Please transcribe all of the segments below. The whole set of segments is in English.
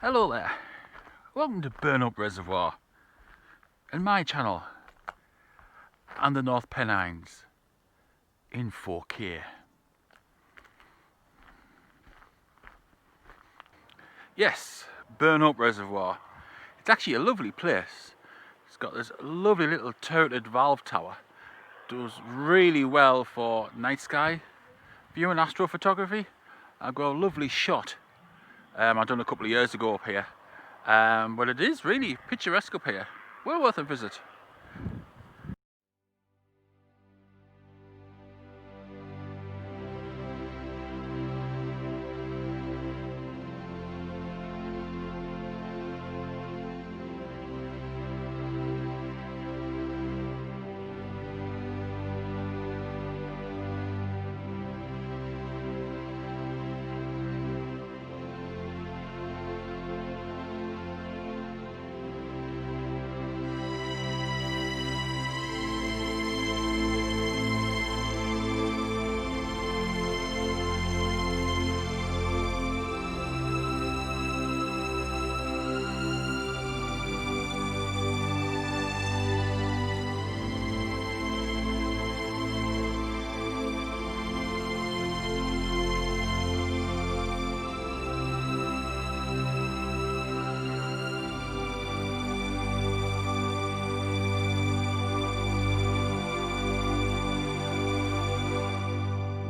Hello there, welcome to Burnhope Reservoir and my channel and the North Pennines in 4K. Yes, Burnhope Reservoir. It's actually a lovely place. It's got this lovely little turreted valve tower. Does really well for night sky view and astrophotography. I've got a lovely shot I've done a couple of years ago up here, but it is really picturesque up here. Well worth a visit.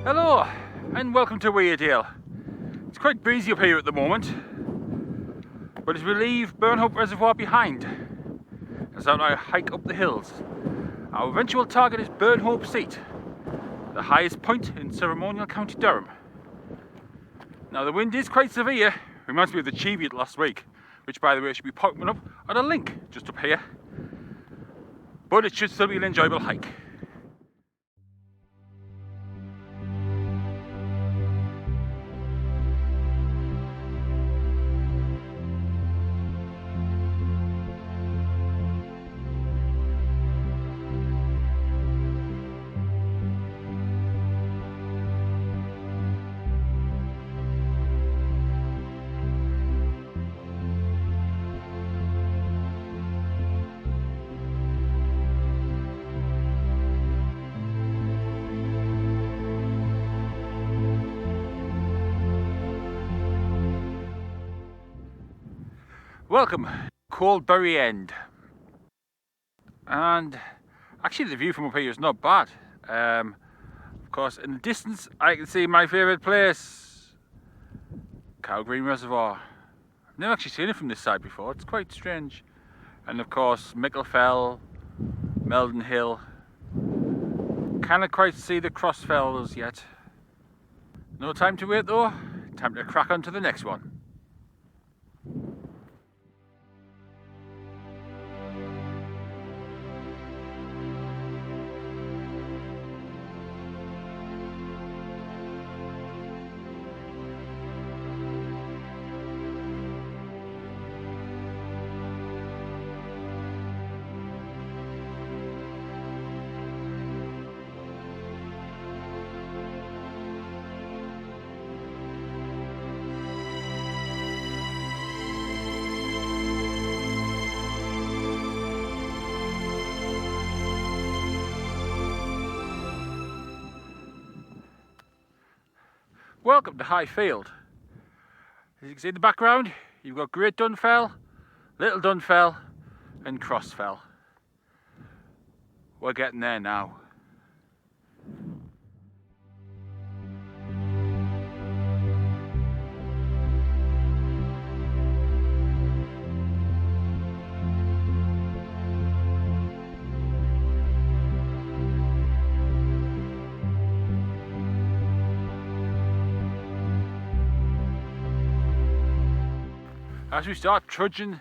Hello and welcome to Weardale. It's quite breezy up here at the moment, but as we leave Burnhope Reservoir behind, as I hike up the hills, our eventual target is Burnhope Seat, the highest point in ceremonial County Durham. Now the wind is quite severe, reminds me of the Cheviot last week, which by the way should be popping up on a link just up here, but it should still be an enjoyable hike. Welcome, Coldberry End. And actually the view from up here is not bad. Of course in the distance I can see my favourite place, County Reservoir. I've never actually seen it from this side before, it's quite strange. And of course Micklefell, Meldon Hill. Cannot quite see the Crossfells yet. No time to wait though, time to crack on to the next one. Welcome to Highfield. As you can see in the background, you've got Great Dunfell, Little Dunfell and Crossfell. We're getting there now. As we start trudging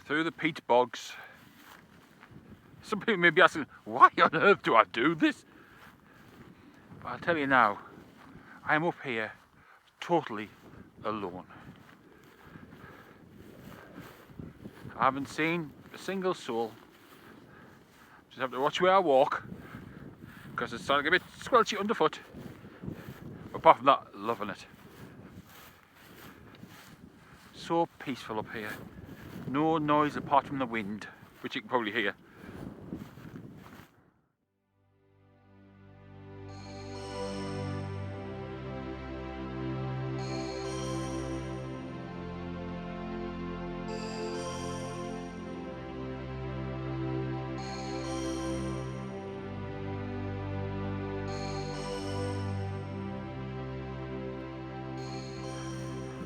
through the peat bogs, some people may be asking, why on earth do I do this? But I'll tell you now, I am up here totally alone. I haven't seen a single soul. Just have to watch where I walk, because it's starting to get a bit squelchy underfoot. Apart from that, loving it. So peaceful up here. No noise apart from the wind, which you can probably hear.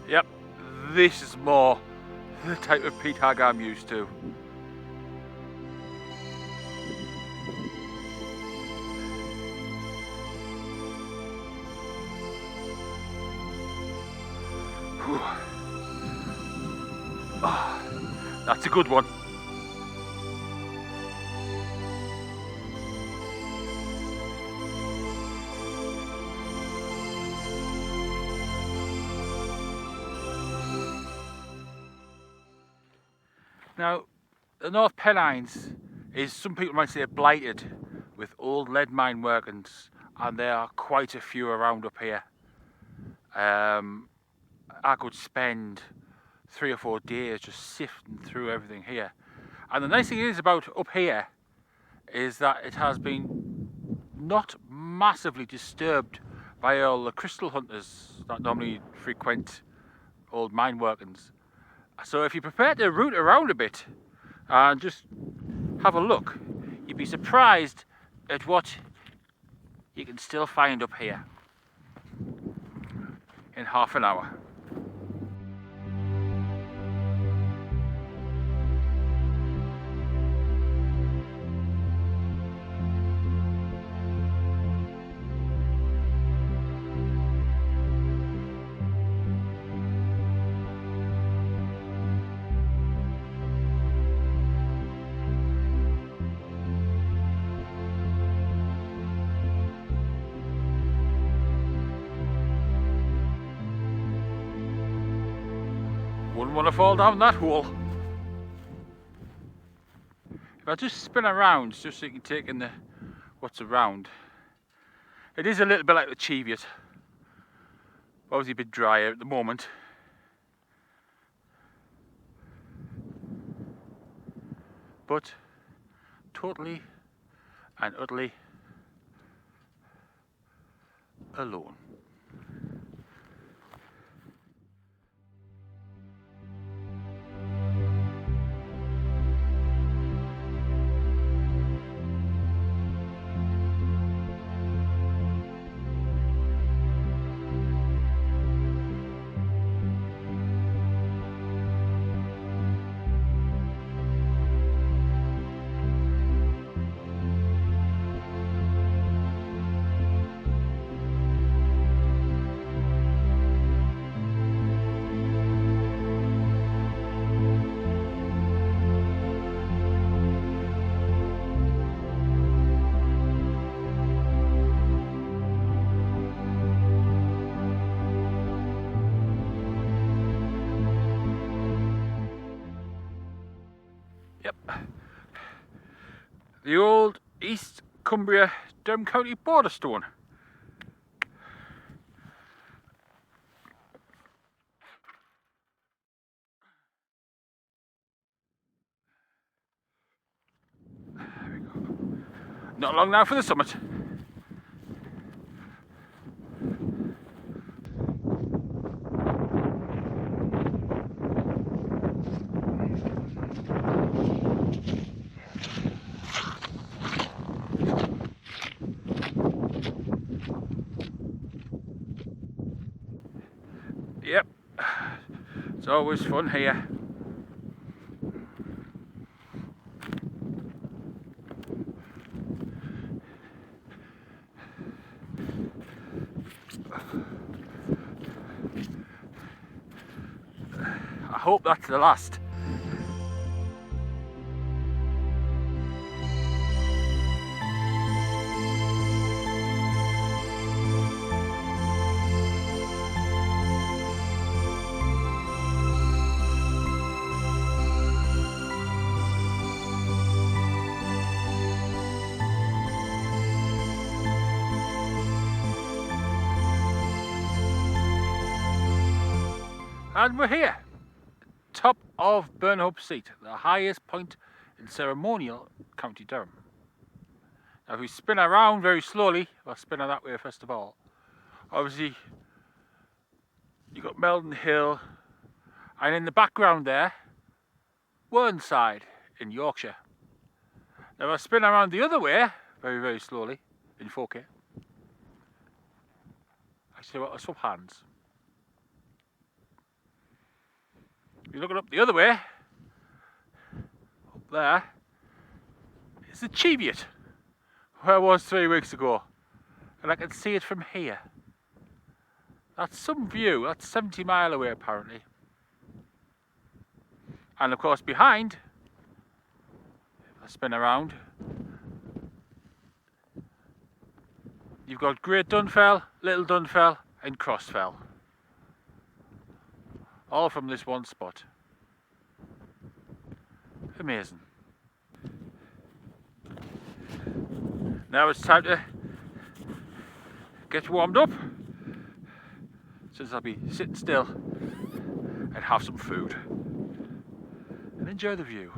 Yep, this is more the type of peat hag I'm used to. Oh, that's a good one. Now, the North Pennines is, some people might say, blighted with old lead mine workings, and there are quite a few around up here. I could spend 3 or 4 days just sifting through everything here. And the nice thing is about up here is that it has been not massively disturbed by all the crystal hunters that normally frequent old mine workings. So if you're prepared to root around a bit and just have a look, you'd be surprised at what you can still find up here in half an hour. Wouldn't want to fall down that hole. If I just spin around, just so you can take in what's around. It is a little bit like the Cheviot. Obviously a bit drier at the moment. But totally and utterly alone. Yep. The old East Cumbria Durham County border stone. There we go. Not long now for the summit. Yep, it's always fun here. I hope that's the last. And we're here. top of Burnhope Seat, the highest point in ceremonial, County Durham. Now if we spin around very slowly, we'll spin her that way first of all. Obviously, you've got Meldon Hill, and in the background there, Whernside in Yorkshire. Now I'll spin around the other way, very, very slowly, in 4K. Actually, I'll swap hands. If you're looking up the other way, up there, is the Cheviot, where I was 3 weeks ago. And I can see it from here. That's some view, that's 70 miles away apparently. And of course behind, if I spin around, you've got Great Dunfell, Little Dunfell and Crossfell. All from this one spot. Amazing. Now it's time to get warmed up, since I'll be sitting still and have some food and enjoy the view.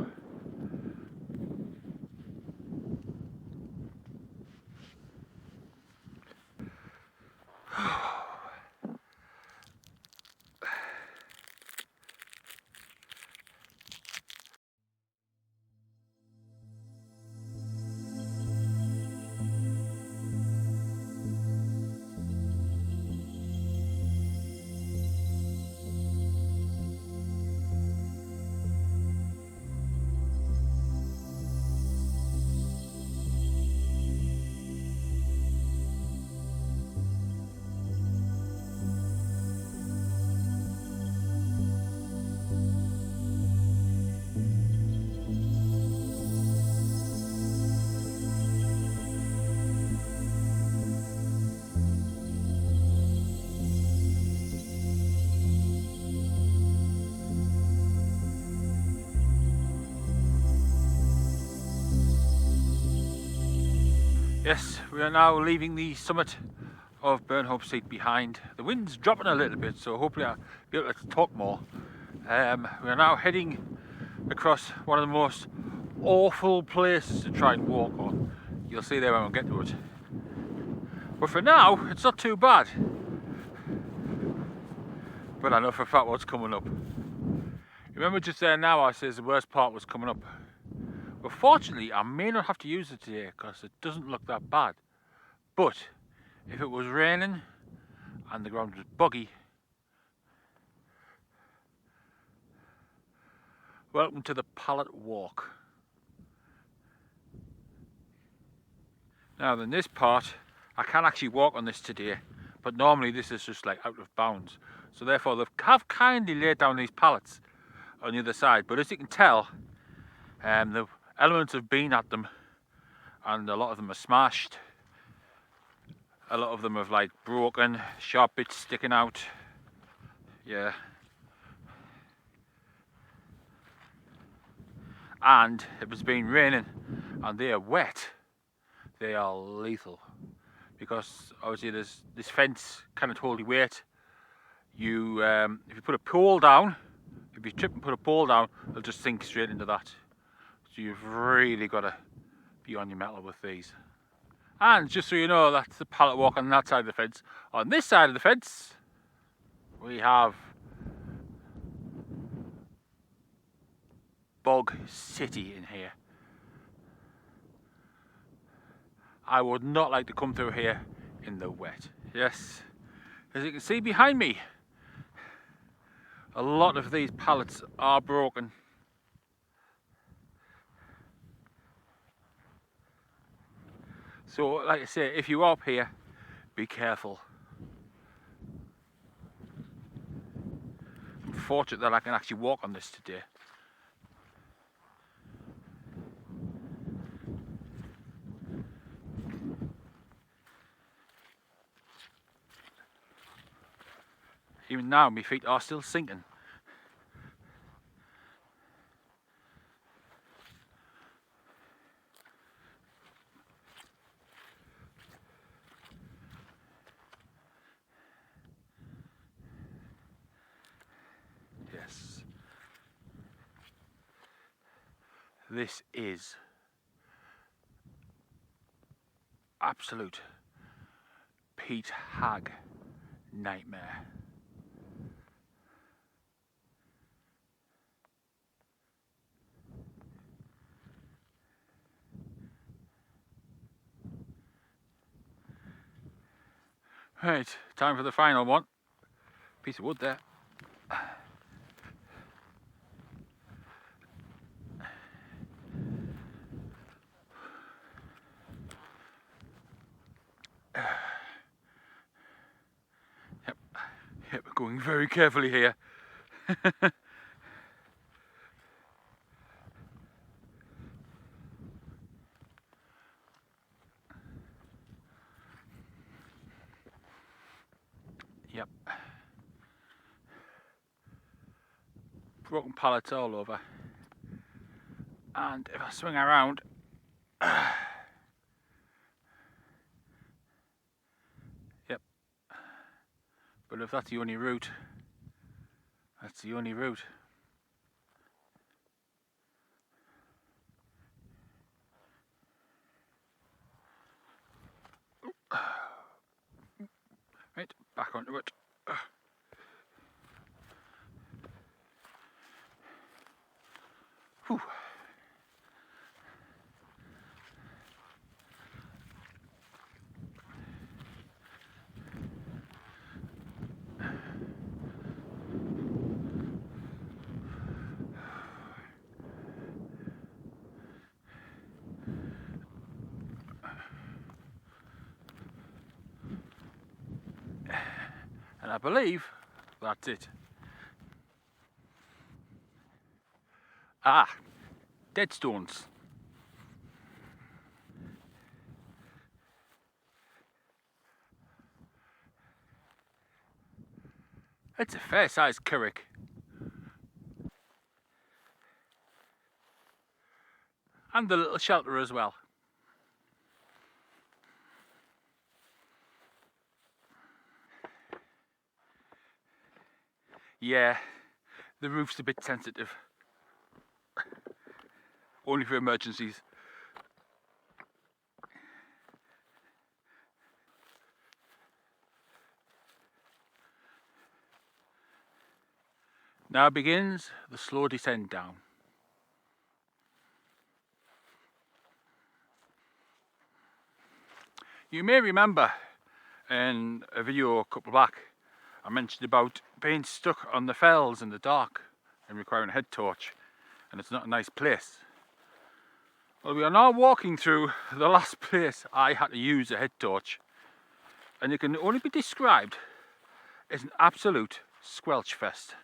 Yes, we are now leaving the summit of Burnhope Seat behind. The wind's dropping a little bit, so hopefully I'll be able to talk more. We are now heading across one of the most awful places to try and walk on. You'll see there when we get to it. But for now, it's not too bad. But I know for a fact what's coming up. Remember just there now I said the worst part was coming up. But fortunately, I may not have to use it today because it doesn't look that bad. But if it was raining and the ground was boggy, welcome to the Pallet walk. Now then, this part, I can actually walk on this today, but normally this is just like out of bounds. So therefore they have kindly laid down these pallets on the other side, but as you can tell, the elements have been at them and a lot of them are smashed. A lot of them have like broken, sharp bits sticking out. Yeah. And it was been raining and they are wet. They are lethal because obviously there's this fence cannot hold your weight. You if you put a pole down, if you trip and put a pole down, it'll just sink straight into that. So you've really got to be on your mettle with these. And just so you know, that's the pallet walk on that side of the fence. On this side of the fence, we have Bog City in here. I would not like to come through here in the wet. Yes, as you can see behind me, a lot of these pallets are broken. So like I say, if you're up here, be careful. I'm fortunate that I can actually walk on this today. Even now my feet are still sinking. Yes. This is absolute peat hag nightmare. Right, time for the final one. Piece of wood there. Yep, we're going very carefully here. Yep. Broken pallets all over. And if I swing around, yep. But if that's the only route, that's the only route. Right, back onto it. Whew. And I believe that's it. Ah, dead stones. It's a fair sized currick. And the little shelter as well. Yeah, the roof's a bit sensitive. Only for emergencies. Now begins the slow descent down. You may remember in a video a couple back, I mentioned about being stuck on the fells in the dark and requiring a head torch, and it's not a nice place. Well, we are now walking through the last place I had to use a head torch, and it can only be described as an absolute squelch fest.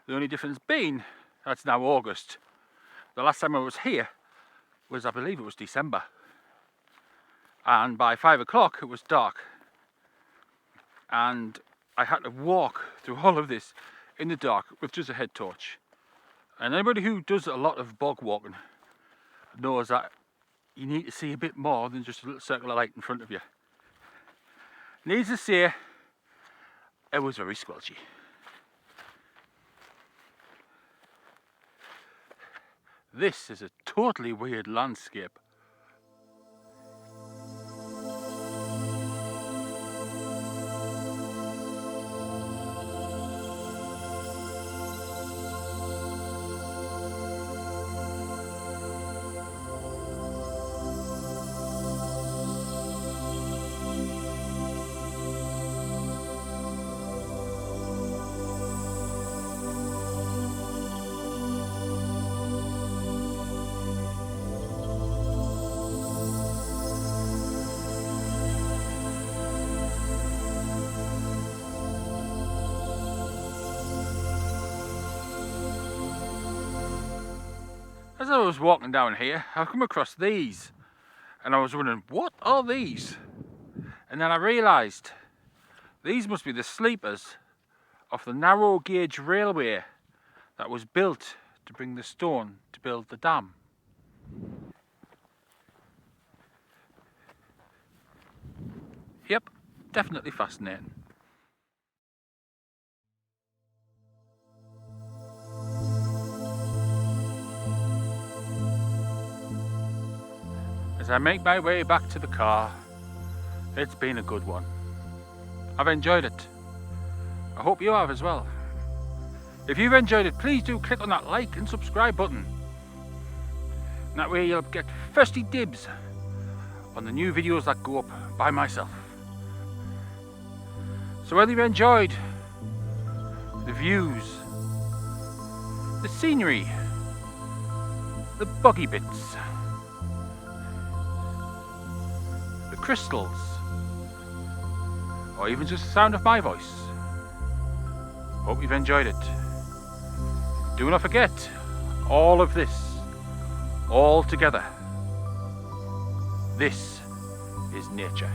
The only difference being that's now August. The last time I was here was, I believe it was December, and by 5 o'clock it was dark, and I had to walk through all of this in the dark with just a head torch. And anybody who does a lot of bog walking knows that you need to see a bit more than just a little circle of light in front of you. Needless to say, it was very squelchy. This is a totally weird landscape. As I was walking down here, I come across these, and I was wondering, what are these? And then I realised these must be the sleepers of the narrow gauge railway that was built to bring the stone to build the dam. Yep, definitely fascinating. I make my way back to the car. It's been a good one. I've enjoyed it. I hope you have as well. If you've enjoyed it, please do click on that like and subscribe button. And that way you'll get firsty dibs on the new videos that go up by myself. So whether you've enjoyed the views, the scenery, the buggy bits, the crystals, or even just the sound of my voice, hope you've enjoyed it. Do not forget, all of this, all together, this is nature.